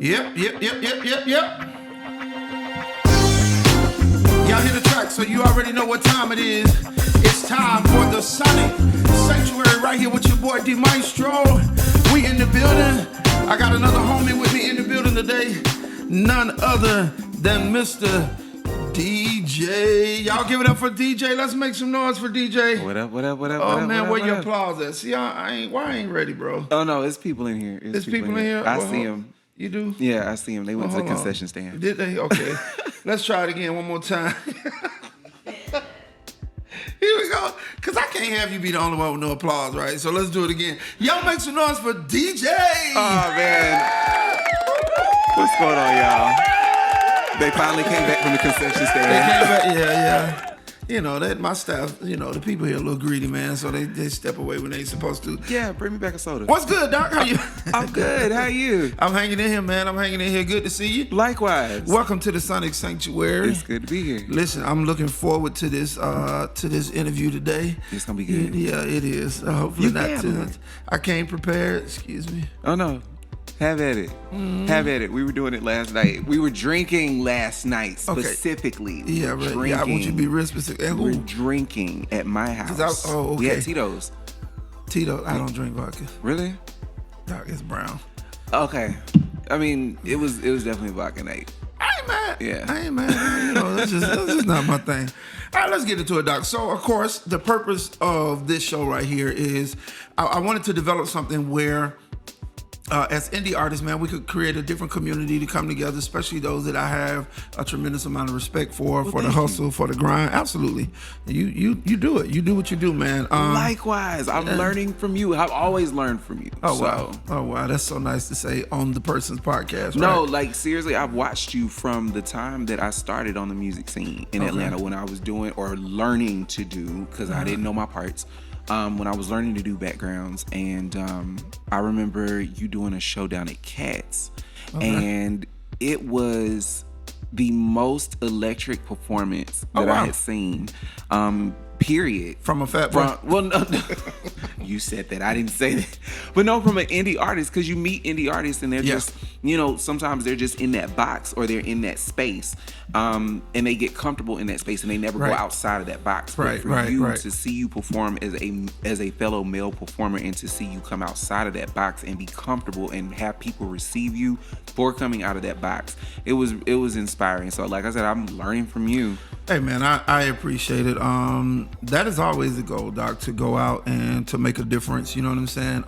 Yep. Y'all hear the track, so you already know what time it is. It's time for the Sonic Sanctuary right here with your boy D Maestro. We in the building. I got another homie with me in the building today. None other than Mr. DiiJai. Y'all give it up for DiiJai. Let's make some noise for DiiJai. What up? Oh man, where your applause at? See, I ain't ready, bro. Oh no, it's people in here. It's people in here. I see them. You do? Yeah, I see them. They went to the concession stand. Did they? Okay. Let's try it again one more time. Here we go. Because I can't have you be the only one with no applause, right? So let's do it again. Y'all make some noise for DiiJai. Oh, man. What's going on, y'all? They finally came back from the concession stand. They came back, yeah. You know, that my staff, you know, the people here are a little greedy, man, so they step away when they ain't supposed to. Yeah, bring me back a soda. What's good, Doc? How you? I'm good. How you? I'm hanging in here, man. I'm hanging in here. Good to see you. Likewise. Welcome to the Sonic Sanctuary. It's good to be here. Listen, I'm looking forward to this interview today. It's gonna be good. Yeah, it is. Hopefully You not too can. much. I came prepared. Excuse me. Oh no. Have at it. Have at it. We were doing it last night. We were drinking last night specifically. Okay. Yeah, right. Yeah, I want you to be real specific. We were drinking at my house. Okay. Yeah, Tito's. Tito, I don't drink vodka. Really? Doc, it's brown. Okay. I mean, it was definitely vodka night. I ain't mad. Yeah. I ain't mad. You know, that's just not my thing. All right, let's get into it, Doc. So, of course, the purpose of this show right here is I wanted to develop something where as indie artists, man, we could create a different community to come together, especially those that I have a tremendous amount of respect for the hustle, for the grind. Absolutely. You do it. You do what you do, man. Likewise. I'm learning from you. I've always learned from you. Wow. Oh, wow. That's so nice to say on the person's podcast, right? No, like, seriously, I've watched you from the time that I started on the music scene in Atlanta when I was doing or learning to do, because I didn't know my parts. When I was learning to do backgrounds, and I remember you doing a show down at Cats, and it was the most electric performance that I had seen. Period. From a fat boy? Well, no, you said that. I didn't say that. But no, from an indie artist, because you meet indie artists and they're just, you know, sometimes they're just in that box or they're in that space, and they get comfortable in that space and they never go outside of that box. But for you to see you perform as a fellow male performer and to see you come outside of that box and be comfortable and have people receive you for coming out of that box, it was inspiring. So like I said, I'm learning from you. Hey man, I appreciate it. That is always the goal, Doc, to go out and to make a difference. You know what I'm saying?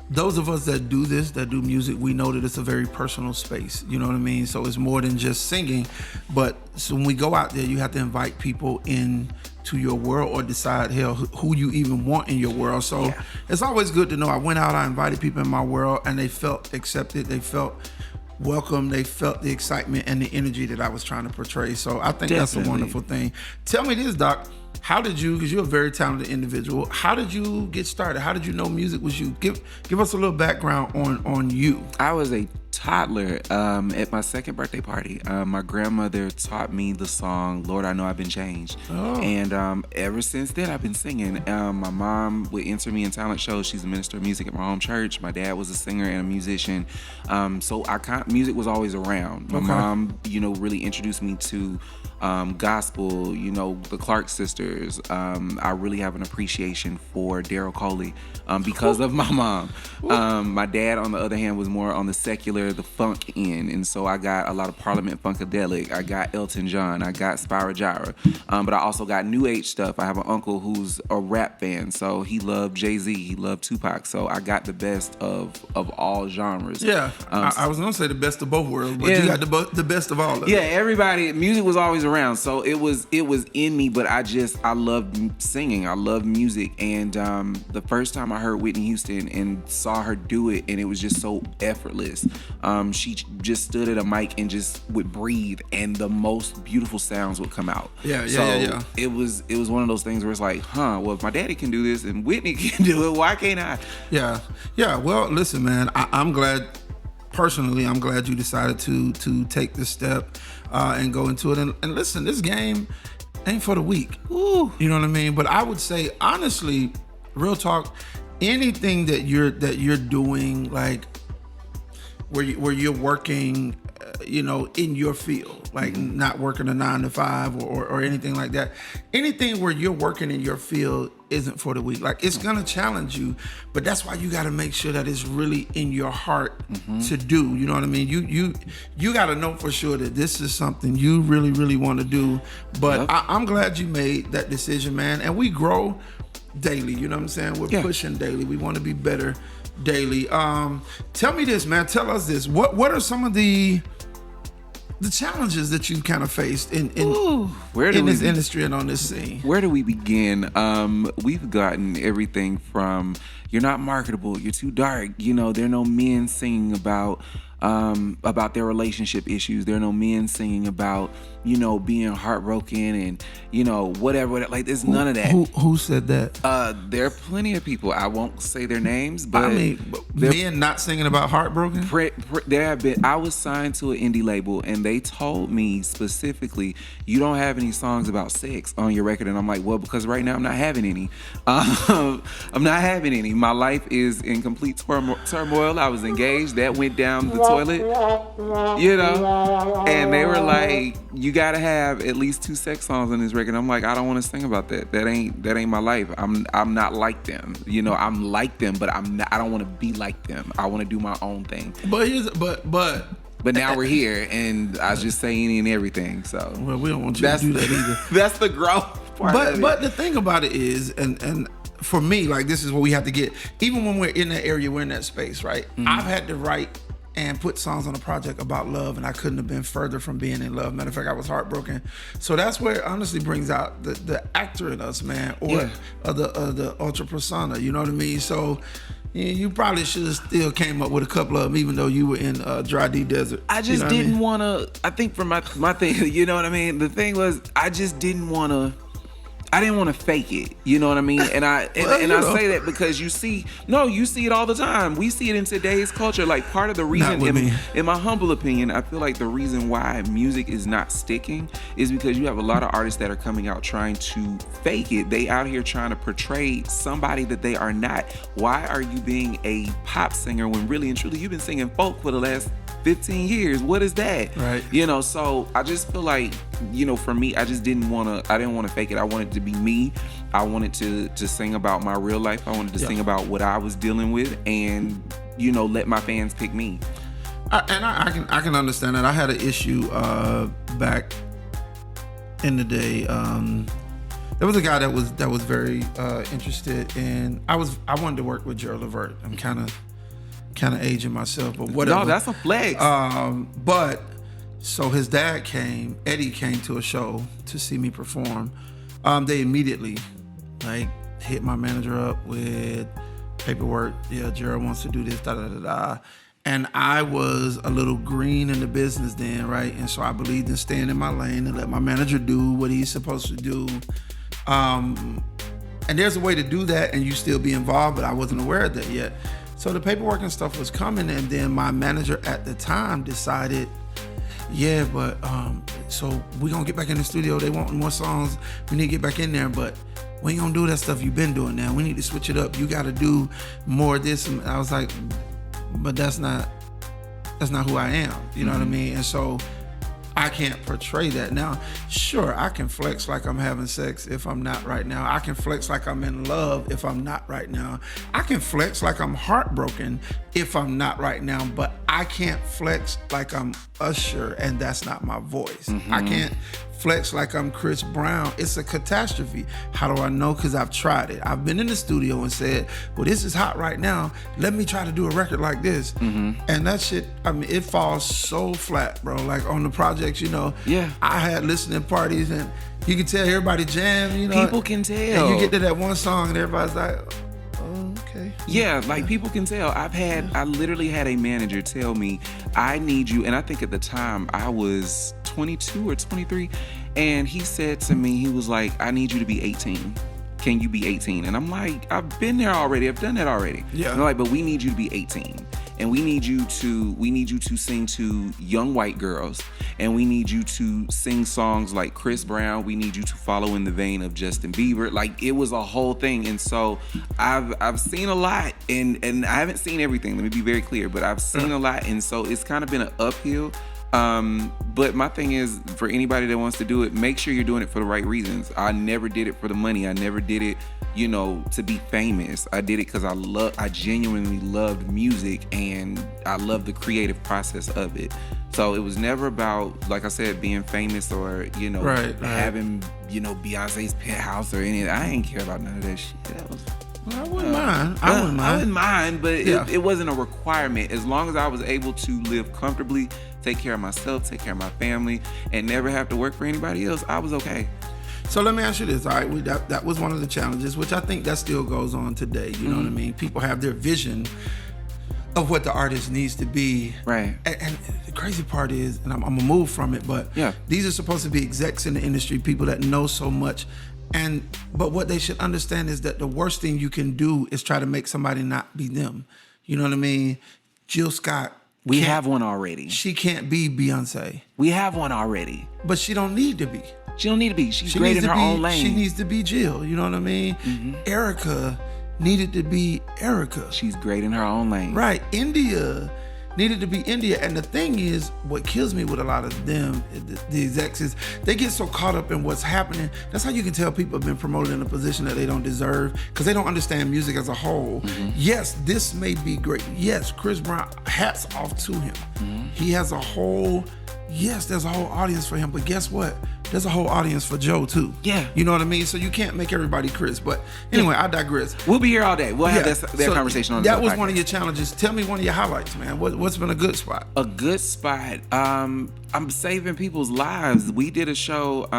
Those of us that do this, that do music, we know that it's a very personal space. You know what I mean? So it's more than just singing. But so when we go out there, you have to invite people in to your world or decide, hell, who you even want in your world. So it's always good to know I went out, I invited people in my world, and they felt accepted. They felt welcome. They felt the excitement and the energy that I was trying to portray. So I think that's a wonderful thing. Tell me this, Doc. How did you, because you're a very talented individual, how did you get started? How did you know music was you? Give us a little background on you. I was a toddler at my second birthday party. My grandmother taught me the song "Lord, I Know I've Been Changed," and ever since then I've been singing. My mom would enter me in talent shows. She's a minister of music at my home church. My dad was a singer and a musician, so music was always around. My mom, really introduced me to gospel, the Clark sisters. I really have an appreciation for Daryl Coley because of my mom. My dad, on the other hand, was more on the secular, the funk end, and so I got a lot of Parliament Funkadelic. I got Elton John. I got Spyro Gyra. But I also got new age stuff. I have an uncle who's a rap fan, so he loved Jay-Z. He loved Tupac. So I got the best of all genres. Yeah, I was gonna say the best of both worlds, but you got the best of all of it. Yeah, everybody. Music was always around, so it was in me. But I loved singing. I loved music, and the first time I heard Whitney Houston and saw her do it, and it was just so effortless. She just stood at a mic and just would breathe, and the most beautiful sounds would come out. Yeah. It was one of those things where it's like, well, if my daddy can do this and Whitney can do it, why can't I? Yeah. Well, listen, man, I'm glad. Personally, I'm glad you decided to take this step and go into it. And listen, this game ain't for the weak. Ooh, you know what I mean? But I would say, honestly, real talk, anything that you're doing, like, where you're working, in your field, like not working a 9 to 5 or anything like that. Anything where you're working in your field isn't for the weak. Like, it's gonna challenge you, but that's why you got to make sure that it's really in your heart to do. You know what I mean? You got to know for sure that this is something you really, really want to do. But I'm glad you made that decision, man. And we grow daily. You know what I'm saying? We're pushing daily. We want to be better daily. Tell me this, man. Tell us this. What are some of the challenges that you kind of faced in this industry and on this scene? Where do we begin? We've gotten everything from you're not marketable, you're too dark. There are no men singing about their relationship issues. There are no men singing about being heartbroken and whatever. Like, there's none of that. Who said that? There are plenty of people. I won't say their names, but I mean, men not singing about heartbroken. There have been. I was signed to an indie label, and they told me specifically, you don't have any songs about sex on your record. And I'm like, well, because right now I'm not having any. I'm not having any. My life is in complete turmoil. I was engaged. That went down the toilet, and they were like, you gotta have at least 2 sex songs on this record. I'm like, I don't want to sing about that. That ain't my life. I'm not like them. I'm like them, but I don't want to be like them. I want to do my own thing. But now we're here, and I just say any and everything. So we don't want you to do that either. That's the growth part. But the thing about it is, and for me, like, this is what we have to get. Even when we're in that area, we're in that space, right? I've had to write and put songs on a project about love, and I couldn't have been further from being in love. Matter of fact, I was heartbroken. So that's where it honestly brings out the actor in us, man, or the ultra persona. You know what I mean? So you probably should have still came up with a couple of them, even though you were in Dry D Desert. I just didn't want to. I think for my thing, you know what I mean? The thing was, I just didn't want to. I didn't want to fake it, you know what I mean? And I say that because you see it all the time. We see it in today's culture. Like, part of the reason, in my humble opinion, I feel like the reason why music is not sticking is because you have a lot of artists that are coming out trying to fake it. They out here trying to portray somebody that they are not. Why are you being a pop singer when really and truly you've been singing folk for the last 15 years? What is that? Right. So I just feel like, for me, I didn't want to fake it. I wanted to be me. I wanted to sing about my real life. I wanted to sing about what I was dealing with, and let my fans pick me. I can understand that. I had an issue back in the day. There was a guy that was very interested in. I wanted to work with Gerald Levert. I'm kind of aging myself, but whatever. No, that's a flex. But so his dad came. Eddie came to a show to see me perform. They immediately hit my manager up with paperwork. Yeah, Gerald wants to do this, da da da da. And I was a little green in the business then, right? And so I believed in staying in my lane and let my manager do what he's supposed to do. And there's a way to do that and you still be involved, but I wasn't aware of that yet. So the paperwork and stuff was coming, and then my manager at the time decided, so we're gonna get back in the studio. They want more songs. We need to get back in there, but we ain't gonna do that stuff you've been doing now. We need to switch it up. You gotta do more of this. And I was like, but that's not who I am. You know what I mean? And so I can't portray that. Now, sure, I can flex like I'm having sex if I'm not right now. I can flex like I'm in love if I'm not right now. I can flex like I'm heartbroken if I'm not right now, but I can't flex like I'm Usher and that's not my voice. I can't flex like I'm Chris Brown. It's a catastrophe. How do I know? Because I've tried it. I've been in the studio and said, well, this is hot right now. Let me try to do a record like this. And that shit, it falls so flat, bro. Like on the projects, I had listening parties and you can tell everybody jam, People can tell. And you get to that one song and everybody's like, oh, okay. Yeah, like people can tell. I literally had a manager tell me, I need you. And I think at the time I was 22 or 23. And he said to me, he was like, I need you to be 18. Can you be 18? And I'm like, I've been there already. I've done that already. Yeah. And I'm like, but we need you to be 18. and we need you to sing to young white girls, and we need you to sing songs like Chris Brown. We need you to follow in the vein of Justin Bieber. Like, it was a whole thing. And so I've seen a lot, and I haven't seen everything, let me be very clear, but I've seen a lot, and so it's kind of been an uphill. But my thing is, for anybody that wants to do it, make sure you're doing it for the right reasons. I never did it for the money. I never did it, to be famous. I did it because I genuinely loved music, and I love the creative process of it. So it was never about, like I said, being famous or, having, Beyonce's penthouse or any of that. I ain't care about none of that shit. That was... Well, I wouldn't mind. I wouldn't mind, but it wasn't a requirement. As long as I was able to live comfortably, take care of myself, take care of my family, and never have to work for anybody else, I was okay. So let me ask you this, all right? That was one of the challenges, which I think that still goes on today. You know what I mean? People have their vision of what the artist needs to be. Right. And the crazy part is, and I'm gonna move from it, but these are supposed to be execs in the industry, people that know so much. But what they should understand is that the worst thing you can do is try to make somebody not be them. You know what I mean? Jill Scott. We have one already. She can't be Beyonce. We have one already. But she don't need to be. She don't need to be. She's great in her own lane. She needs to be Jill. You know what I mean? Erica needed to be Erica. She's great in her own lane. Right. India needed to be India. And the thing is, what kills me with a lot of them, the execs, is they get so caught up in what's happening. That's how you can tell people have been promoted in a position that they don't deserve, because they don't understand music as a whole. Yes, this may be great. Yes, Chris Brown, hats off to him. He has there's a whole audience for him, but guess what? There's a whole audience for Joe too. Yeah. You know what I mean? So you can't make everybody Chris. But anyway, I digress. We'll be here all day. We'll have that conversation on the That was podcast. one of your challenges. Tell me one of your highlights, man. What's been a good spot? A good spot. I'm saving people's lives. We did a show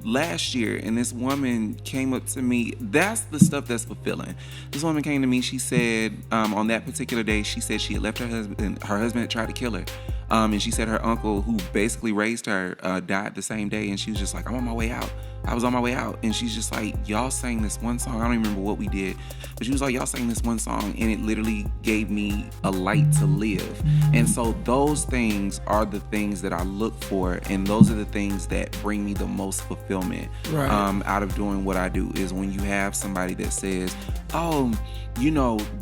last year, and this woman came up to me. That's the stuff that's fulfilling. This woman came to me. She said on that particular day, she said she had left her husband. Her husband had tried to kill her. And she said her uncle, who basically raised her, died the same day. And she was just like, I'm on my way out. I was on my way out. And she's just like, y'all sang this one song. I don't even remember what we did. But she was like, y'all sang this one song. And it literally gave me a light to live. And so those things are the things that I look for. And those are the things that bring me the most fulfillment out of doing what I do, is when you have somebody that says, oh,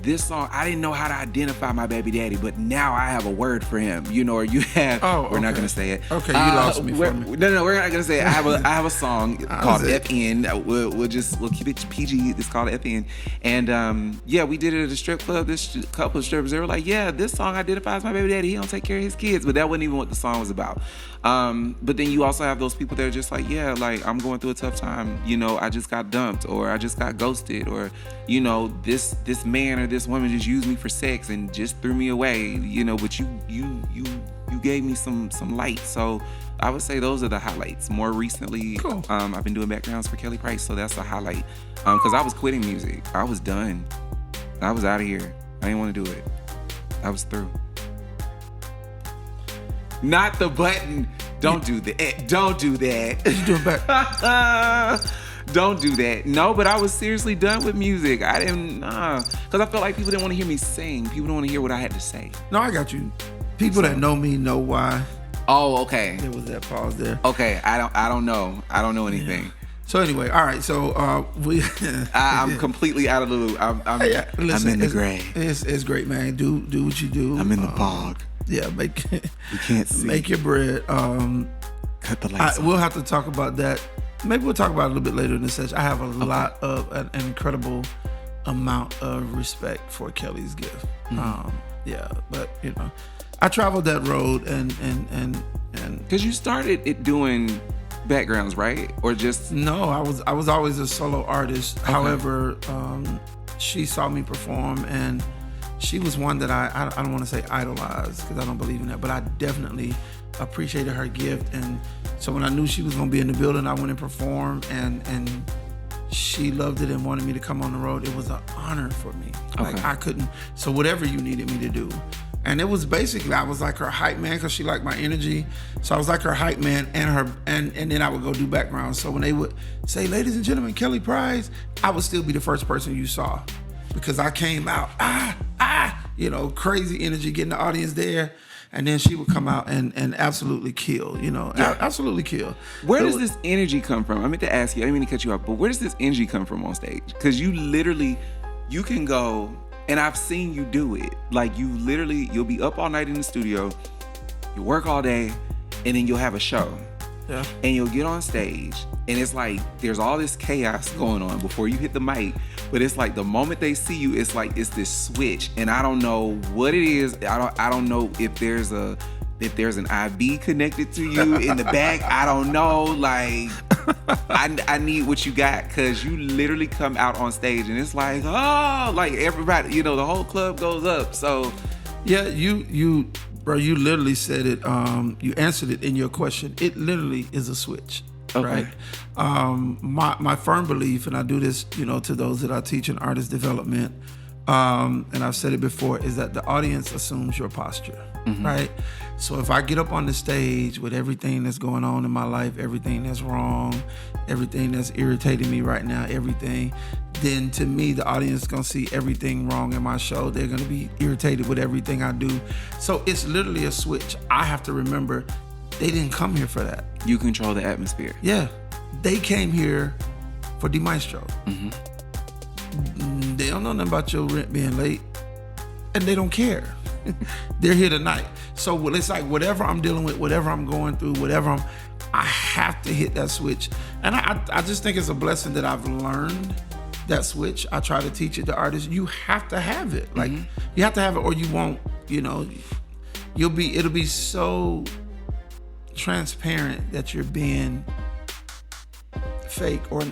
this song, I didn't know how to identify my baby daddy, but now I have a word for him, or you have, we're not going to say it. Okay, you lost me for me. No, we're not going to say it. I have a song called FN. We'll keep it PG. It's called FN. And we did it at a strip club. This couple of strippers, they were like, yeah, this song identifies my baby daddy. He don't take care of his kids. But that wasn't even what the song was about. But then you also have those people that are just like, yeah, like, I'm going through a tough time. I just got dumped, or I just got ghosted, or, this man or this woman just used me for sex and just threw me away, but you gave me some light. So I would say those are the highlights. More recently, cool. I've been doing backgrounds for Kelly Price, so that's a highlight. Because I was quitting music. I was done. I was out of here. I didn't want to do it. I was through. Not the button. Don't do that. Don't do that. You do it back. Don't do that. No, but I was seriously done with music. I didn't, because I felt like people didn't want to hear me sing. People don't want to hear what I had to say. No, I got you. People that know me know why. Oh, okay. There was that pause there. Okay, I don't know. I don't know anything. Yeah. So anyway, all right. So I'm completely out of the loop. Listen, I'm in the gray. It's great, man. Do what you do. I'm in the bog. Yeah, you can't see. Make your bread. Cut the lights. We'll have to talk about that. Maybe we'll talk about it a little bit later in the session. I have a lot of an incredible amount of respect for Kelly's gift. But I traveled that road and because you started it doing backgrounds, right? Or just no, I was always a solo artist. Okay. However, she saw me perform, and she was one that I don't want to say idolized, because I don't believe in that, but I definitely appreciated her gift. And so when I knew she was going to be in the building, I went and performed, and she loved it and wanted me to come on the road. It was an honor for me. Okay. Like, I couldn't, so whatever you needed me to do. And it was basically, I was like her hype man, because she liked my energy. So I was like her hype man, and then I would go do background. So when they would say, ladies and gentlemen, Kelly Price, I would still be the first person you saw, because I came out, crazy energy, getting the audience there. And then she would come out and absolutely kill, absolutely kill. Where does this energy come from? I meant to ask you, I didn't mean to cut you off, but where does this energy come from on stage? Because you can go, and I've seen you do it. Like you'll be up all night in the studio, you work all day, and then you'll have a show. Yeah. And you'll get on stage, and it's like there's all this chaos going on before you hit the mic. But it's like the moment they see you, it's like it's this switch, and I don't know what it is. I don't know if there's an IV connected to you in the back. I don't know. Like I need what you got, because you literally come out on stage, and it's like, oh, like everybody, the whole club goes up. So yeah, Bro, you literally said it. You answered it in your question. It literally is a switch, okay. Right? My firm belief, and I do this, to those that I teach in artist development, and I've said it before, is that the audience assumes your posture, right? So if I get up on the stage with everything that's going on in my life, everything that's wrong, everything that's irritating me right now, everything, then to me, the audience is going to see everything wrong in my show. They're going to be irritated with everything I do. So it's literally a switch. I have to remember, they didn't come here for that. You control the atmosphere. Yeah. They came here for DiiMaestro. They don't know nothing about your rent being late, and they don't care. They're here tonight. So it's like whatever I'm dealing with, whatever I'm going through, I have to hit that switch. And I just think it's a blessing that I've learned that switch. I try to teach it to artists. You have to have it. Like you have to have it, or you won't, it'll be so transparent that you're being fake or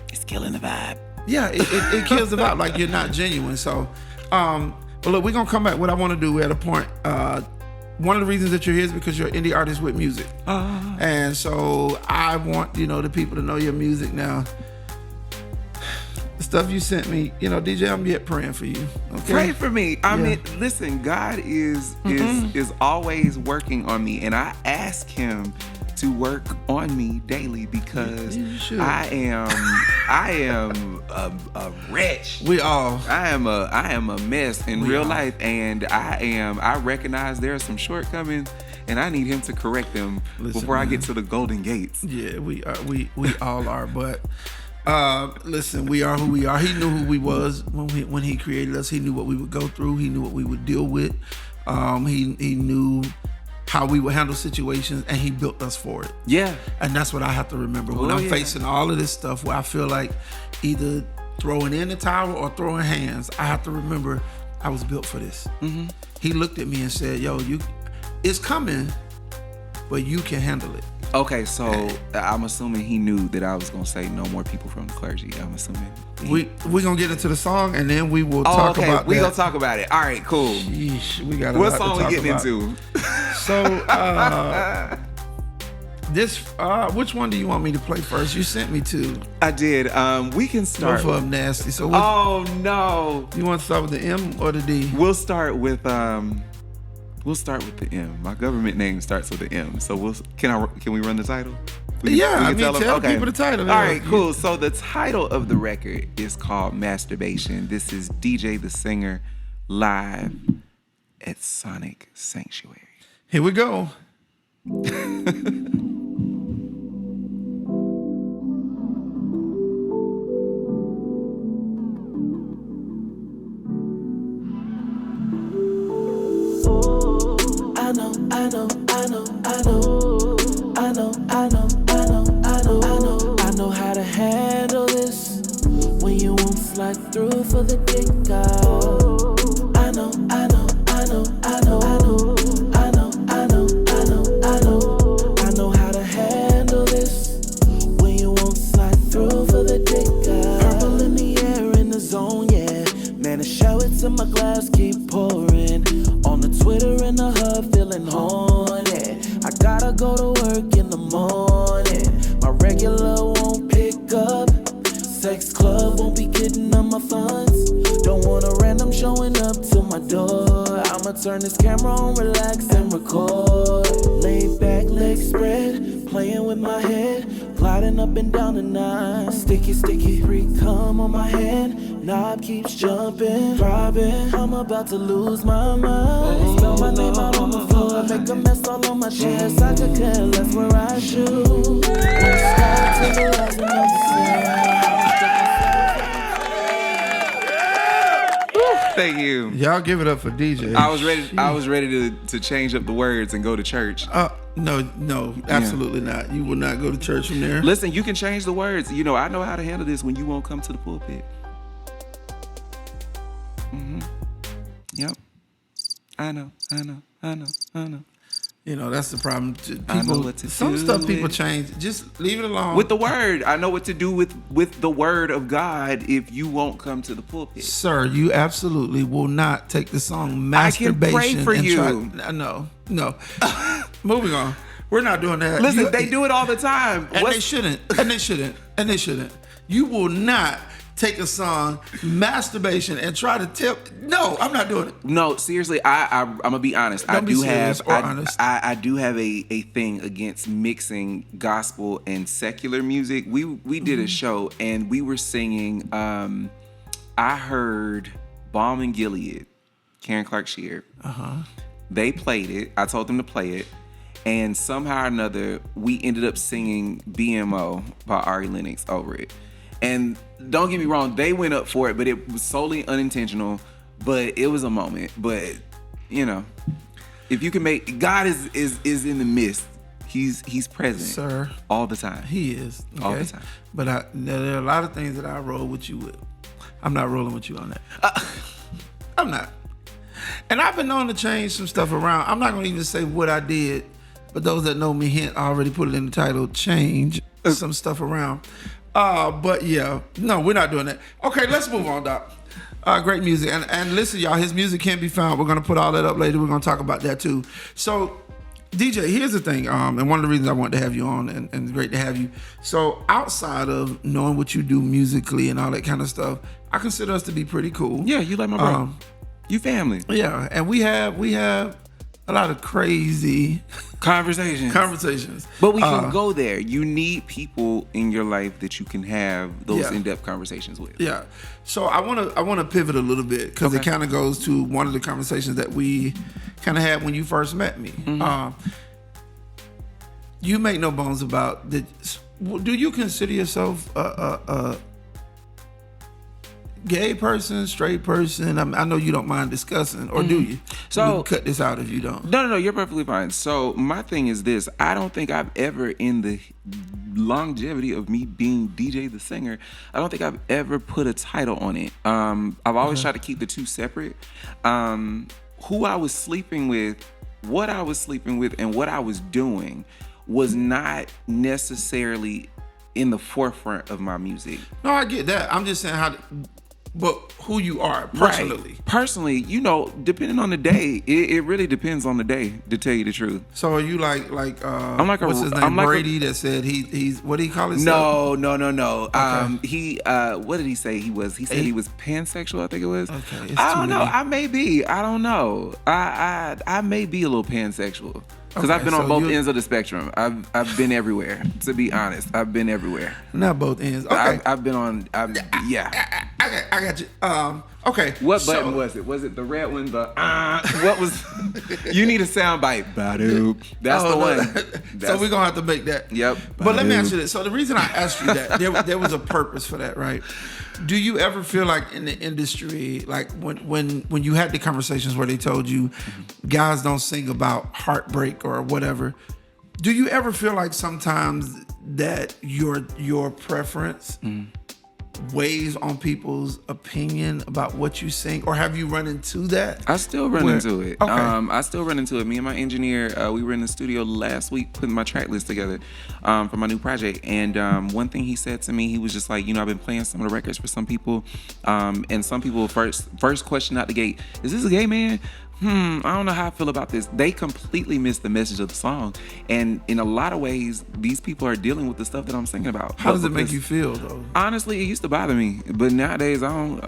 it's killing the vibe. Yeah, it kills the vibe. Like you're not genuine. So but look, we're gonna come back. What I want to do, we're at a point. One of the reasons that you're here is because you're an indie artist with music. And so I want, the people to know your music now. The stuff you sent me, DiiJai, I'm yet praying for you. Okay? Pray for me. I mean, listen, God is always working on me, and I ask him to work on me daily, because I am a wretch. We all. I am a mess in real life, and I recognize there are some shortcomings, and I need him to correct them before I get to the golden gates. Yeah, we are. We all are. But listen, we are who we are. He knew who we was when he created us. He knew what we would go through. He knew what we would deal with. He knew how we would handle situations, and he built us for it. Yeah. And that's what I have to remember when I'm facing all of this stuff where I feel like either throwing in the towel or throwing hands. I have to remember I was built for this. He looked at me and said, yo, it's coming, but you can handle it. Okay, so I'm assuming he knew that I was going to say no more people from the clergy. I'm assuming. We're going to get into the song, and then we will talk about that. We're going to talk about it. All right, cool. Sheesh, we got what song we getting into? So, which one do you want me to play first? You sent me two. I did. We can start. Both of them nasty. So oh, no. You want to start with the M or the D? We'll start with the M. My government name starts with the M. So can we run the title? Tell people the title. All right, cool. So the title of the record is called Masturbation. This is DiiJai the Singer live at Sonic Sanctuary. Here we go. I know how to handle this when you won't slide through for the dick out. I know how to handle this when you won't slide through for the dick out. Purple in the air, in the zone, yeah. Man, I show it to my glass, keep pouring. On the Twitter and the hub, feeling horny. I gotta go to work in the morning. My regular won't pick up. Sex club won't be getting on my funds. Don't want a random showing up to my door. I'ma turn this camera on, relax and record. Laid back, legs spread, playing with my head, gliding up and down the night. Sticky, free cum on my hand. knob keeps jumping, throbbing. I'm about to lose my mind. Spell my name out on the floor, make a mess all on my chest. I could care less where I shoot. West side to the rising of the sun. Thank you. Y'all give it up for DiiJai. I was ready to change up the words and go to church. No, absolutely not. You will not go to church from there. Listen, you can change the words. You know, I know how to handle this when you won't come to the pulpit. Yep. I know. You know, that's the problem. I know what to some do stuff people with- change. Just leave it alone. With the word. I know what to do with the word of God if you won't come to the pulpit. Sir, you absolutely will not take the song Masturbation. I can pray for and you. No. Moving on. We're not doing that. Listen, they do it all the time. And they shouldn't. You will not take a song, Masturbation, and try to tell. No, I'm not doing it. No, seriously, I'm gonna be honest. Don't be serious or honest. I do have a thing against mixing gospel and secular music. We did a show and we were singing. I heard Balm and Gilead, Karen Clark Sheard. They played it. I told them to play it. And somehow or another, we ended up singing BMO by Ari Lennox over it. And don't get me wrong, they went up for it, but it was solely unintentional. But it was a moment. But, you know, if you can make... God is in the midst. He's present. Sir. All the time. He is. Okay? All the time. But there are a lot of things that I roll with you with. I'm not rolling with you on that. I'm not. And I've been known to change some stuff around. I'm not going to even say what I did, but those that know me, hint, I already put it in the title, change some stuff around. But yeah, no, we're not doing that. Okay, let's move on, Doc. Great music. And listen, y'all, his music can't be found. We're going to put all that up later. We're going to talk about that too. So, DiiJai, here's the thing. And one of the reasons I wanted to have you on, and it's great to have you. So, outside of knowing what you do musically and all that kind of stuff, I consider us to be pretty cool. Yeah, you like my bro. You family. Yeah, and we have a lot of crazy conversations. But we can go there. You need people in your life that you can have those in-depth conversations with. Yeah. So I want to pivot a little bit because it kind of goes to one of the conversations that we kind of had when you first met me. You make no bones about that. Do you consider yourself a gay person, straight person? I know you don't mind discussing, or do you? So we can cut this out if you don't. No, you're perfectly fine. So my thing is this: I don't think I've ever, in the longevity of me being DiiJai the singer, I don't think I've ever put a title on it. I've always tried to keep the two separate. Who I was sleeping with, what I was sleeping with, and what I was doing was not necessarily in the forefront of my music. No, I get that. I'm just saying but who you are personally. Right. Personally, you know, depending on the day, it really depends on the day, to tell you the truth. So are you like I'm like what's his name? Brady that said he's what did he call himself? No. Okay. He what did he say he was? He said he was pansexual, I think it was. Okay. I don't know. I may be. I don't know. I may be a little pansexual. Because I've been on both ends of the spectrum. I've been everywhere. To be honest, I've been everywhere. Not both ends. Okay. I've been on. Yeah. I got you. Okay. What button was it? Was it the red one? What was? You need a sound bite. Badoop. That's the one. So we're gonna have to make that. Yep. But let me ask you this. So the reason I asked you that, there was a purpose for that, right? Do you ever feel like in the industry, like when you had the conversations where they told you guys don't sing about heartbreak or whatever, do you ever feel like sometimes that your preference weighs on people's opinion about what you sing, or have you run into that? I still run into it. Okay. I still run into it. Me and my engineer, we were in the studio last week putting my track list together for my new project. And one thing he said to me, he was just like, you know, I've been playing some of the records for some people, and some people first question out the gate, is this a gay man? I don't know how I feel about this. They completely missed the message of the song. And in a lot of ways, these people are dealing with the stuff that I'm singing about. How does it make you feel, though? Honestly, it used to bother me. But nowadays, I don't,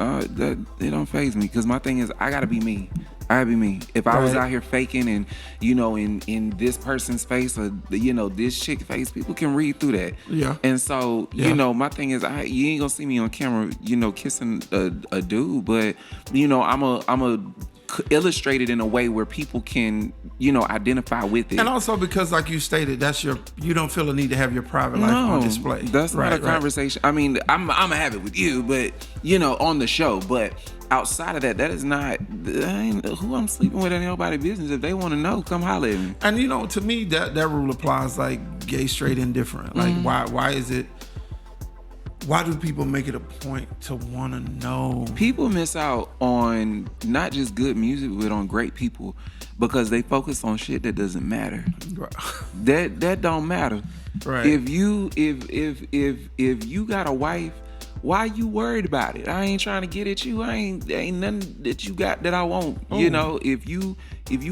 it don't faze me. Because my thing is, I got to be me. I gotta be me. If I was out here faking and, you know, in this person's face or, you know, this chick face, people can read through that. Yeah. And so, you know, my thing is, you ain't gonna see me on camera, you know, kissing a dude. But, you know, I'm a illustrate it in a way where people can, you know, identify with it. And also because, like you stated, you don't feel the need to have your private life on display. That's not a conversation. I mean, I'm gonna have it with you, but, you know, on the show. But outside of that is not who I'm sleeping with. Ain't nobody business. If they want to know, come holler at me. And you know, to me, that rule applies like gay, straight, indifferent. Like, why is it? Why do people make it a point to want to know? People miss out on not just good music, but on great people because they focus on shit that doesn't matter. Right. That don't matter. Right. If you got a wife, why you worried about it? I ain't trying to get at you. There ain't nothing that you got that I want. Ooh. You know, if you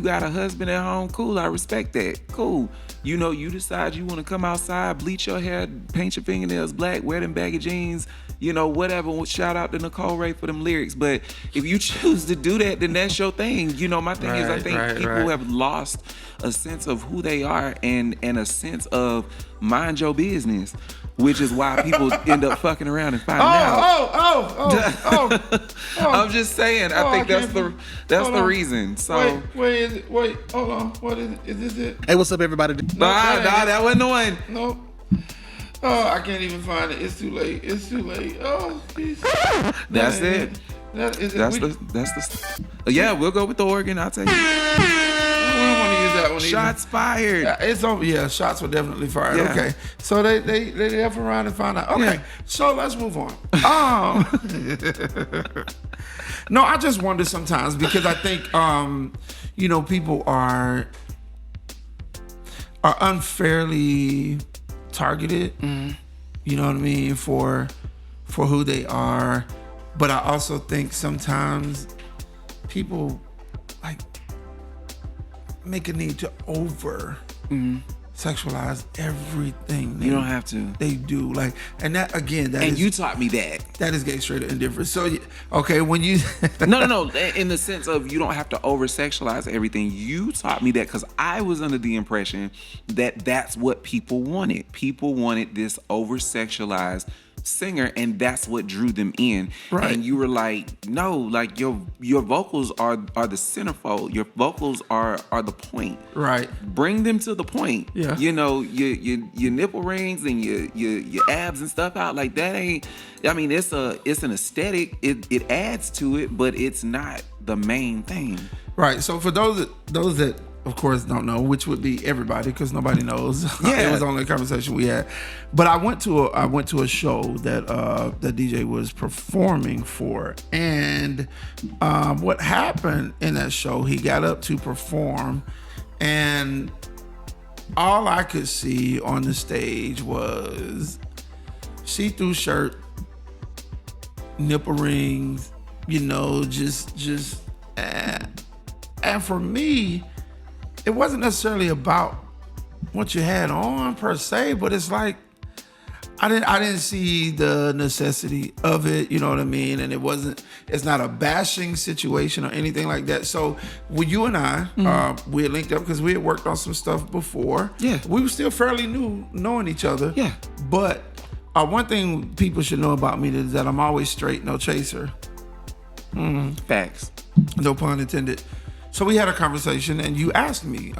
got a husband at home, cool, I respect that. Cool. You know, you decide you want to come outside, bleach your hair, paint your fingernails black, wear them baggy jeans, you know, whatever. Shout out to Nicole Ray for them lyrics. But if you choose to do that, then that's your thing. You know, my thing is I think people have lost a sense of who they are and a sense of mind your business. Which is why people end up fucking around and finding out. I'm just saying. I think that's the reason. So wait, hold on. What is it? Is this it? Hey, what's up, everybody? Nah, that wasn't the one. Nope. Oh, I can't even find it. It's too late. Oh, geez. That's it. That's the. Yeah, we'll go with the organ. I'll take it. We don't want to use that one either. Shots fired. It's over. Yeah, shots were definitely fired. Yeah. Okay, so they F around and find out. Okay, so let's move on. No, I just wonder sometimes because I think you know, people are unfairly targeted. Mm-hmm. You know what I mean, for who they are, but I also think sometimes people like make a need to over sexualize everything. You don't have to. They do. Like, and that again, you taught me that. That is gay, straight, or indifferent. So, okay, when you no, in the sense of you don't have to over sexualize everything. You taught me that because I was under the impression that that's what people wanted. People wanted this over sexualized singer, and that's what drew them in. Right. And you were like, no, like your vocals are the centerfold. Your vocals are the point. Right. Bring them to the point. Yeah. You know, your nipple rings and your abs and stuff out, like that ain't. I mean, it's an aesthetic. It adds to it, but it's not the main thing. Right. So for those that of course don't know, which would be everybody because nobody knows. Yeah. It was only a conversation we had. But I went to a show that DiiJai was performing for, and what happened in that show, he got up to perform, and all I could see on the stage was see-through shirt, nipple rings, you know, just and for me, it wasn't necessarily about what you had on per se, but it's like I didn't see the necessity of it, you know what I mean? And it's not a bashing situation or anything like that. So with you and I, we had linked up because we had worked on some stuff before. Yeah. We were still fairly new knowing each other. Yeah. But one thing people should know about me is that I'm always straight, no chaser. Facts. No pun intended. So we had a conversation and you asked me,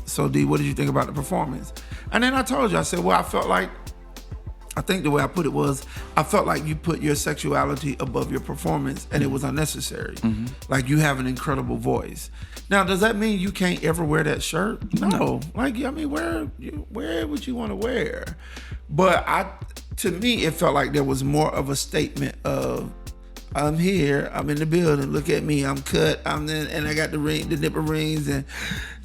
so D, what did you think about the performance? And then I told you, I said, well, I think the way I put it was, I felt like you put your sexuality above your performance and it was unnecessary. Mm-hmm. Like you have an incredible voice. Now, does that mean you can't ever wear that shirt? No. Like, I mean, where would you want to wear? But to me, it felt like there was more of a statement of I'm here. I'm in the building. Look at me. I'm cut. I'm in, and I got the nipple rings, and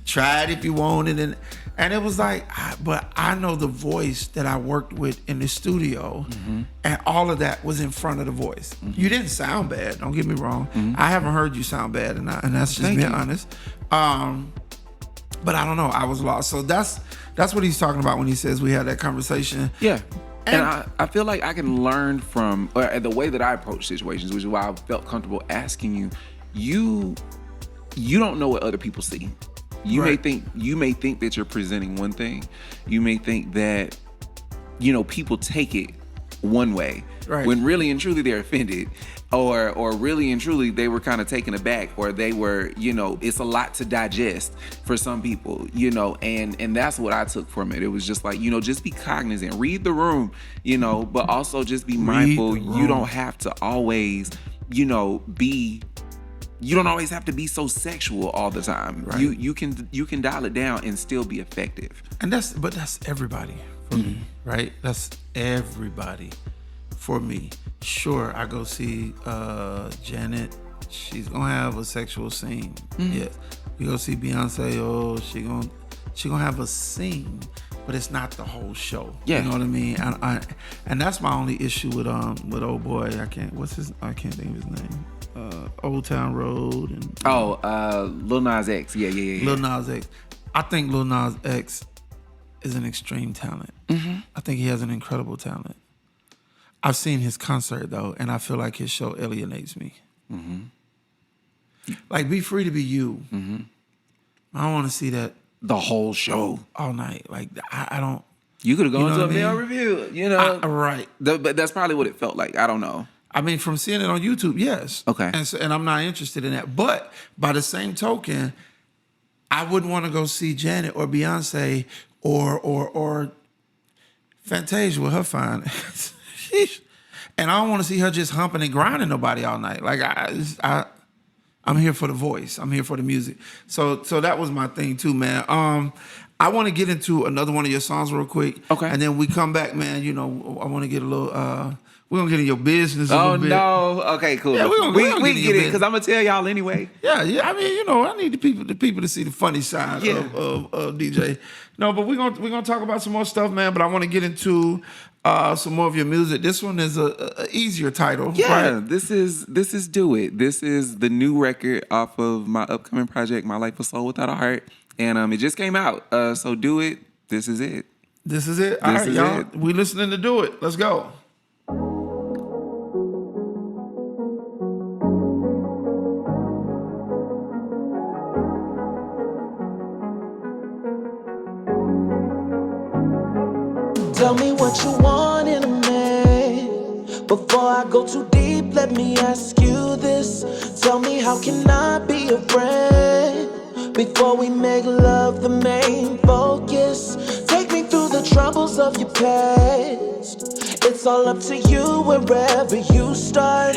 try it if you want it. And it was like, but I know the voice that I worked with in the studio, and all of that was in front of the voice. You didn't sound bad. Don't get me wrong. I haven't heard you sound bad, and that's just being honest. But I don't know. I was lost. So that's what he's talking about when he says we had that conversation. Yeah. And I feel like I can learn from the way that I approach situations, which is why I felt comfortable asking you. You don't know what other people see. You may think that you're presenting one thing. You may think that, people take it one way, right, when really and truly they're offended, or really and truly they were kind of taken aback, or they were, it's a lot to digest for some people, and that's what I took from it. It was just like, just be cognizant, read the room, but also just be mindful. You don't have to always, you don't always have to be so sexual all the time. Right. You can dial it down and still be effective. And that's everybody for me, right? That's everybody for me. Sure, I go see Janet. She's gonna have a sexual scene. Yes. You go see Beyonce. Oh, she gonna have a scene, but it's not the whole show. Yeah. You know what I mean? And that's my only issue with old boy. I can't think of his name. Old Town Road and Lil Nas X. Yeah. Lil Nas X. I think Lil Nas X is an extreme talent. I think he has an incredible talent. I've seen his concert though, and I feel like his show alienates me. Like, be free to be you. I don't want to see that the whole show all night. Like, I don't. You could have gone to a male review, right? But that's probably what it felt like. I don't know. I mean, from seeing it on YouTube, yes. Okay. And I'm not interested in that. But by the same token, I wouldn't want to go see Janet or Beyonce or Fantasia with her fine. And I don't want to see her just humping and grinding nobody all night. Like, I'm here for the voice. I'm here for the music. So that was my thing too, man. I want to get into another one of your songs real quick. Okay. And then we come back, man. I want to get a little. We're going to get in your business a little bit. Oh, no. Okay, cool. Yeah, we get it, because I'm going to tell y'all anyway. Yeah. I mean, I need the people to see the funny side of DiiJai. No, but we're gonna talk about some more stuff, man. But I want to get into some more of your music. This one is a easier title. Yeah, right? This is Do It. This is the new record off of my upcoming project, My Life of Soul Without a Heart. And it just came out. So Do It. This is it. This is it. All right, y'all. We listening to Do It. Let's go. Tell me what you want in a man. Before I go too deep, let me ask you this. Tell me, how can I be a friend? Before we make love the main focus, take me through the troubles of your past. It's all up to you wherever you start.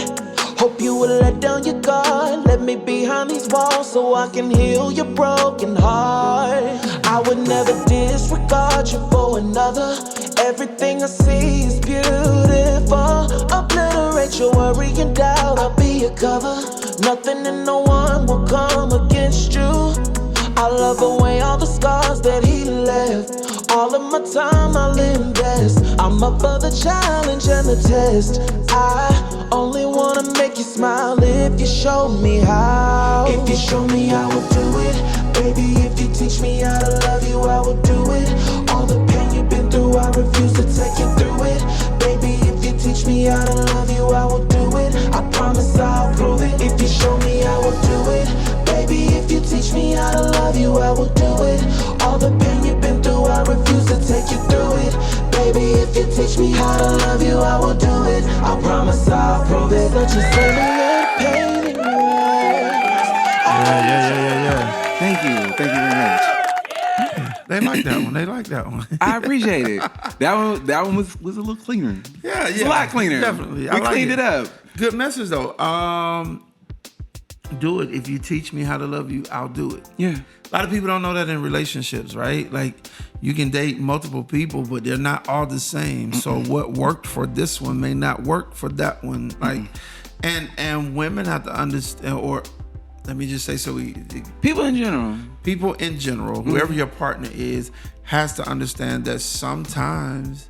Hope you will let down your guard. Let me behind these walls so I can heal your broken heart. I would never disregard you for another. Everything I see is beautiful. Obliterate your worry and doubt. I'll be your cover. Nothing and no one will come against you. I love away all the scars that he left. All of my time I'll invest. I'm up for the challenge and the test. I only wanna make you smile if you show me how. If you show me, I will do it. Baby, if you teach me how to love you, I will do it. All the pain you've been through, I refuse to take you through it. Baby, if you teach me how to love you, I will do it. I promise I'll prove it. If you show me, I will do it. Baby, if you teach me how to love you, I will do it. All the pain you've been through, I refuse to take you through it. Baby, if you teach me how to love you, I will do it. I promise I'll prove it. Don't you say me pain in your eyes. Yeah. Thank you very much. They like that one. I appreciate it. That one was a little cleaner. Yeah. It's a lot cleaner. Definitely. We cleaned it up. Good message though. Do it. If you teach me how to love you, I'll do it. Yeah. A lot of people don't know that in relationships, right? Like, you can date multiple people, but they're not all the same. So what worked for this one may not work for that one. Like, And women have to understand, or let me just say, People in general, whoever your partner is, has to understand that sometimes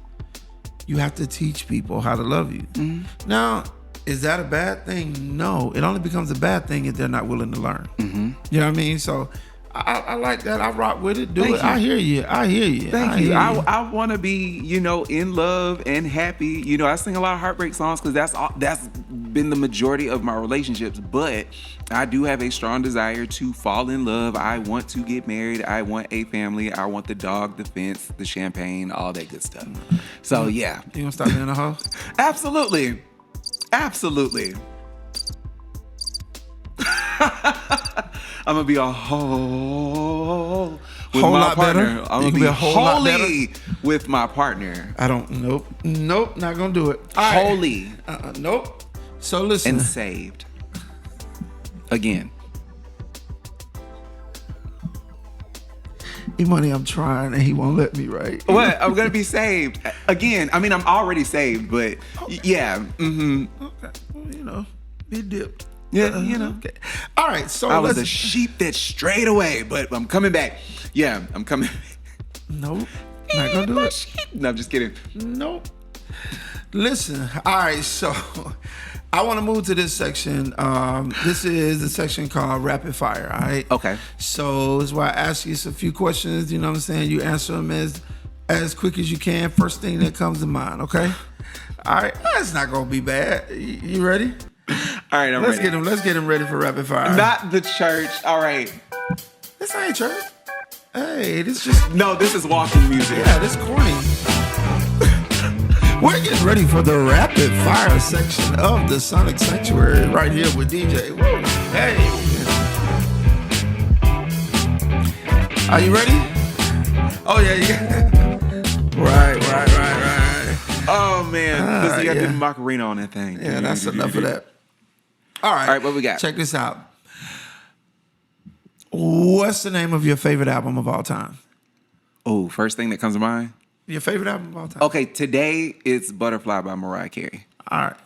you have to teach people how to love you. Mm-hmm. Now, is that a bad thing? No. It only becomes a bad thing if they're not willing to learn. Mm-hmm. You know what I mean? So I like that. I rock with it. Do it. I hear you. Thank you. I want to be, in love and happy. I sing a lot of heartbreak songs because that's been the majority of my relationships. But I do have a strong desire to fall in love. I want to get married. I want a family. I want the dog, the fence, the champagne, all that good stuff. So yeah. You gonna stop being a hoe? Absolutely. I'm gonna be a hoe with my partner. I'm gonna be holy with my partner. Nope, not gonna do it. Holy. Nope. So listen. And saved. Again. E-Money, I'm trying and he won't let me, right? What? I'm gonna be saved. Again, I mean, I'm already saved, but yeah. Mm-hmm. Okay. Well, be dipped. Yeah, Okay. All right, so I was a sheep that strayed away, but I'm coming back. Yeah, I'm coming. Nope, not gonna do it. Sheep. No, I'm just kidding. Nope. Listen, all right, so I want to move to this section. This is a section called Rapid Fire, all right? Okay. So this is why I ask you a few questions, you know what I'm saying? You answer them as quick as you can, first thing that comes to mind, okay? All right, that's not gonna be bad. You ready? All right, Let's get him ready for rapid fire. Not the church. All right. This ain't church. Hey, this is walking music. Yeah, this corny. We're getting ready for the rapid fire section of the Sonic Sanctuary right here with DiiJai. Woo. Hey. Are you ready? Oh yeah. Right. Oh man, because you got the Macarena on that thing. Yeah, that's enough of that. All right, what we got? Check this out. What's the name of your favorite album of all time? Oh, first thing that comes to mind? Your favorite album of all time? Okay, today it's Butterfly by Mariah Carey. All right.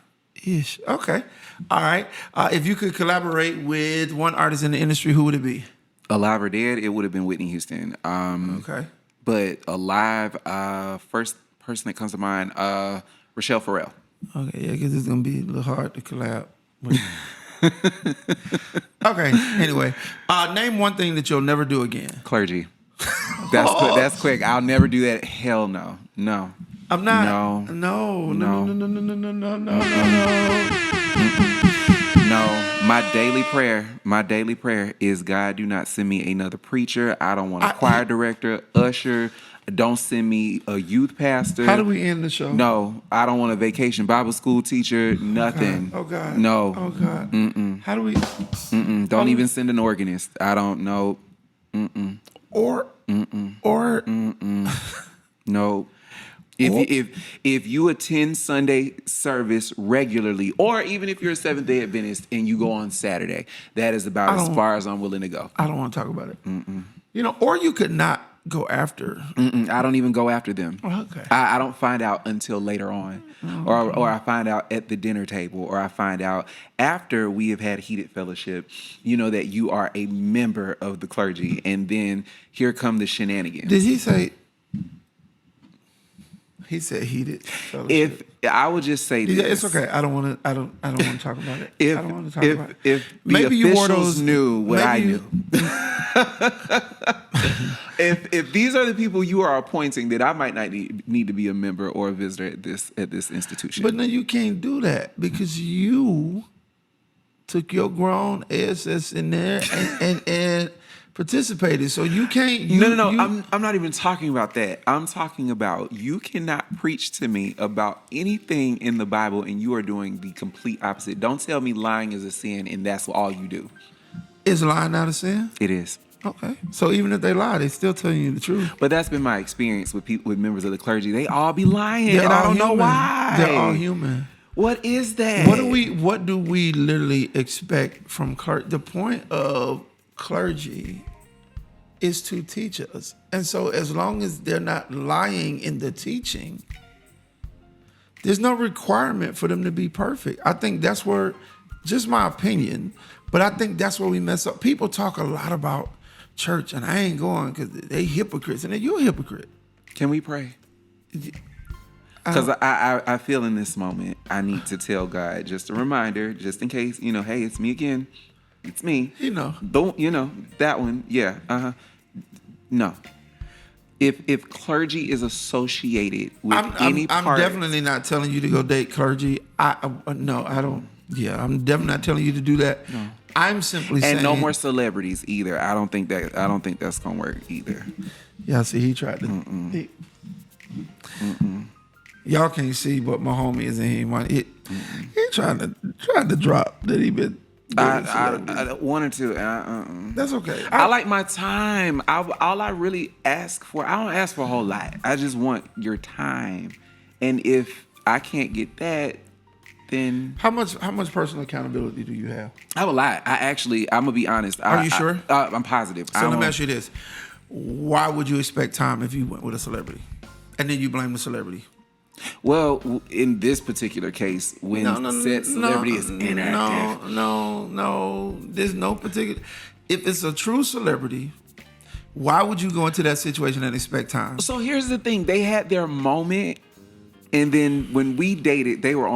Ish. Okay. All right. If you could collaborate with one artist in the industry, who would it be? Alive or dead, it would have been Whitney Houston. Okay. But alive, first person that comes to mind, Rochelle Farrell. Okay, yeah, because it's going to be a little hard to collab. Okay, anyway. Name one thing that you'll never do again. Clergy. That's quick. I'll never do that. Hell no. No. I'm not. No. No. My daily prayer is, God, do not send me another preacher. I don't want a choir director, usher. Don't send me a youth pastor. How do we end the show? No, I don't want a vacation Bible school teacher. Nothing. Oh God. No. Oh God. Mm-mm. How do we? Mm-mm. Don't even send an organist. I don't know. Mm-mm. Or. No. If you attend Sunday service regularly, or even if you're a Seventh-day Adventist and you go on Saturday, that is about as far as I'm willing to go. I don't want to talk about it. Or you could not go after. I don't even go after them. Okay. I don't find out until later on, or I find out at the dinner table, or I find out after we have had heated fellowship. That you are a member of the clergy, and then here come the shenanigans. Did he say? He said heated fellowship. If I would just say this, it's okay. I don't want to talk about it. I don't want to talk about it. If maybe the you wore officials those, knew what I knew. If these are the people you are appointing, then I might not need to be a member or a visitor at this institution. But no, you can't do that because you took your grown ass in there and participated. So you can't. No. I'm not even talking about that. I'm talking about you cannot preach to me about anything in the Bible and you are doing the complete opposite. Don't tell me lying is a sin and that's all you do. Is lying not a sin? It is. Okay. So even if they lie, they still telling you the truth. But that's been my experience with members of the clergy. They all be lying, and I don't know why. They're all human. What is that? What do we literally expect from clergy? The point of clergy is to teach us. And so as long as they're not lying in the teaching, there's no requirement for them to be perfect. I think that's where just my opinion, but I think that's where we mess up. People talk a lot about church, and I ain't going because they hypocrites, and then you're a hypocrite. Can we pray? Because I feel in this moment, I need to tell God, just a reminder, just in case, hey, it's me again. It's me. Don't, that one. Yeah. No. If clergy is associated with any part. I'm definitely not telling you to go date clergy. No, I don't. Yeah, I'm definitely not telling you to do that. No. I'm simply saying. And no more celebrities either. I don't think that's gonna work either. Yeah, see, he tried to. Y'all can't see, but my homie is in here. He tried to drop that he been. I wanted to. That's okay. I like my time. All I really ask for, I don't ask for a whole lot. I just want your time. And if I can't get that, then how much personal accountability do you have? I have a lot. I'm gonna be honest. Are you sure? I'm positive. So let me ask you this: why would you expect time if you went with a celebrity, and then you blame the celebrity? Well, in this particular case, when said celebrity is inactive. No. There's no particular. If it's a true celebrity, why would you go into that situation and expect time? So here's the thing: they had their moment, and then when we dated, they were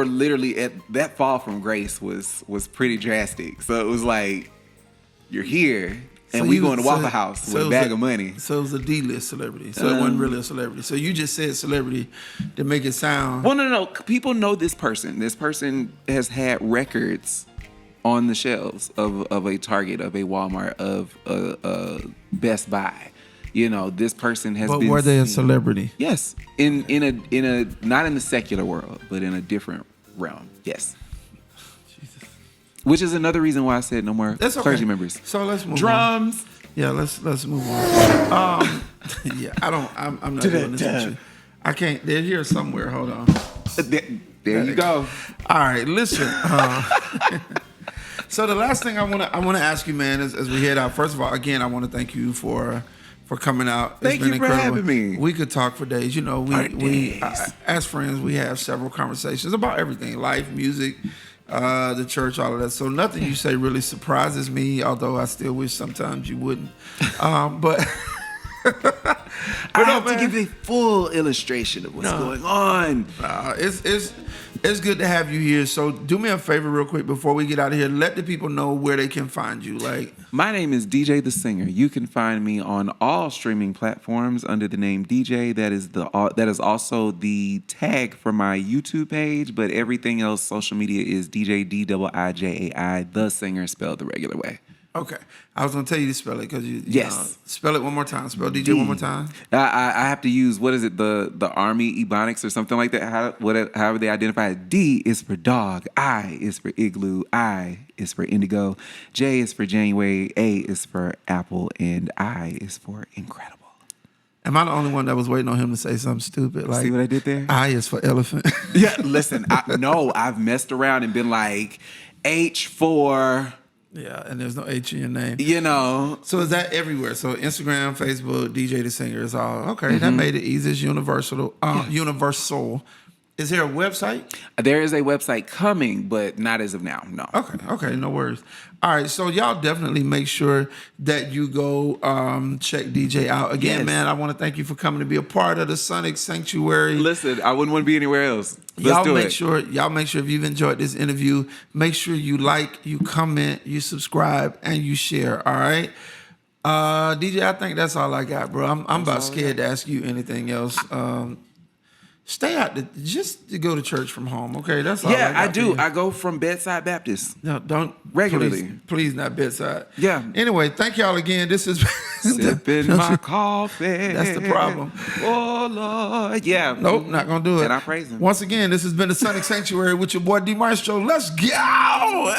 literally at that fall from grace was pretty drastic. So it was like, you're here. And we going to Waffle House with a bag of money. So it was a D-list celebrity. So it wasn't really a celebrity. So you just said celebrity to make it sound. Well, no. People know this person. This person has had records on the shelves of a Target, of a Walmart, of a Best Buy. This person has been. But were they a celebrity? Yes. In a not in the secular world, but in a different realm. Yes. Which is another reason why I said no more clergy members. So let's move Drums. on. Yeah, let's move on. Yeah, I'm not doing this with you. I can't. They're here somewhere. Hold on. There you go. All right, listen. So the last thing I want to ask you, man, as we head out. First of all, again, I want to thank you for coming out. Thank you for having me. We could talk for days. We as friends, we have several conversations about everything: life, music, the church, all of that. So nothing you say really surprises me, although I still wish sometimes you wouldn't. But I have to give a full illustration of what's going on. It's good to have you here. So do me a favor real quick before we get out of here. Let the people know where they can find you. My name is DiiJai the Singer. You can find me on all streaming platforms under the name DiiJai. That is also the tag for my YouTube page, but everything else, social media, is DiiJai, DiiJai, the Singer, spelled the regular way. Okay. I was going to tell you to spell it because you spell it one more time. Spell DiiJai one more time. I have to use, what is it, the Army Ebonics or something like that? However they identify it. D is for dog. I is for igloo. I is for indigo. J is for January. A is for apple. And I is for incredible. Am I the only one that was waiting on him to say something stupid? See what I did there? I is for elephant. Yeah, listen. I've messed around and been like, H for... Yeah, and there's no H in your name. So is that everywhere? So Instagram, Facebook, DiiJai the Singer is all okay. Mm-hmm. That made it easy. It's universal. Universal. Is there a website? There is a website coming, but not as of now. No. Okay, no worries. All right, so y'all definitely make sure that you go check DiiJai out. Again, man, I want to thank you for coming to be a part of the Sonic Sanctuary. Listen, I wouldn't want to be anywhere else. Y'all make sure if you've enjoyed this interview, make sure you like, you comment, you subscribe, and you share. All right. DiiJai, I think that's all I got, bro. I'm about scared to ask you anything else. Stay out. Just to go to church from home, okay? That's all. Yeah, I do. I go from Bedside Baptist. No, don't regularly. Please, not bedside. Yeah. Anyway, thank y'all again. This is sipping my coffee. That's the problem. Oh Lord, yeah. Nope, not gonna do it. And I praise him. Once again, this has been the Sonic Sanctuary with your boy D Maestro. Let's go.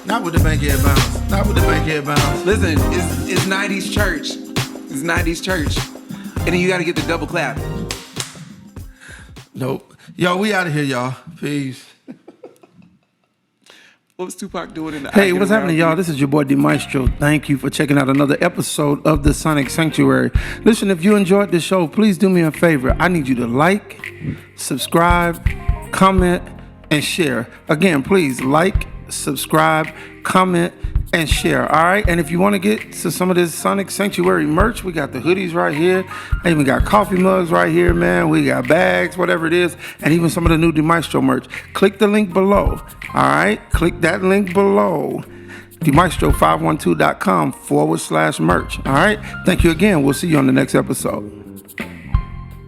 Not with the bankhead bounce. Not with the bankhead bounce. Listen, it's 90s church. It's 90s church. And then you got to get the double clap. Nope. Yo, we out of here, y'all. Peace. What was Tupac doing in the Hey, what's happening, y'all? This is your boy DiiMaestro. Thank you for checking out another episode of the Sonic Sanctuary. Listen, if you enjoyed the show, please do me a favor. I need you to like, subscribe, comment, and share. Again, please like, subscribe, comment, and share. All right. And if you want to get to some of this Sonic Sanctuary merch, we got the hoodies right here. I even got coffee mugs right here, man. We got bags, whatever it is, and even some of the new DiiMaestro merch. Click the link below. All right. Click that link below. DiiMaestro512.com/merch. All right. Thank you again. We'll see you on the next episode.